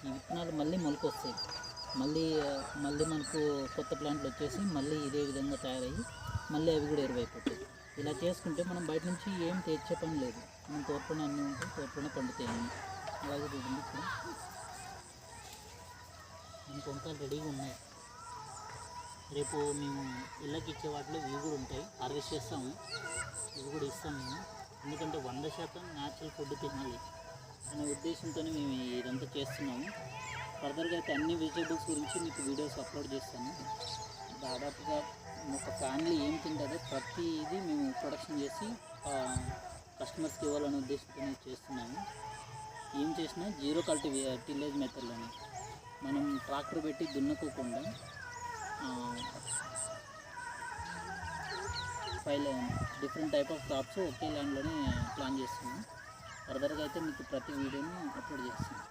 ఈ విత్తనాలు మళ్ళీ మొలకొస్తాయి. మళ్ళీ మళ్ళీ మనకు కొత్త ప్లాంట్లు వచ్చేసి మళ్ళీ ఇదే విధంగా తయారయ్యి మళ్ళీ అవి కూడా ఎరువైపోతాయి. ఇలా చేసుకుంటే మనం బయట నుంచి ఏం తెచ్చే పని లేదు. మనం తోటలోనే అన్నీ ఉంటాయి, తోటలోనే పండుతాయి అన్నీ. అలాగే చూడండి, ఇక్కడ మనకు వంకాయలు రెడీగా ఉన్నాయి. రేపు మేము ఇళ్ళకి ఇచ్చే వాటిలో ఇవి కూడా ఉంటాయి, హార్వెస్ట్ చేస్తాము, ఇవి కూడా ఇస్తాం మేము. ఎందుకంటే 100% న్యాచురల్ ఫుడ్ తినాలి అనే ఉద్దేశంతోనే మేము ఇదంతా చేస్తున్నాము. ఫర్దర్గా అయితే అన్ని వెజిటేబుల్స్ గురించి మీకు వీడియోస్ అప్లోడ్ చేస్తాను. దాదాపుగా ఒక ఫ్యామిలీ ఏం తింటుందో ప్రతిదీ మేము ప్రొడక్షన్ చేసి కస్టమర్స్కి ఇవ్వాలనే ఉద్దేశంతో చేస్తున్నాము. ఏం చేసినా జీరో కల్టీ టిల్లేజ్ మెథడ్లోనే, మనం ట్రాక్టర్ పెట్టి దున్నుకోకుండా 5 డిఫరెంట్ టైప్ ఆఫ్ క్రాప్స్ ఒకే ల్యాండ్లోనే ప్లాన్ చేస్తున్నాం. ఫర్దర్గా అయితే మీకు ప్రతి వీడియోని అప్లోడ్ చేస్తాను.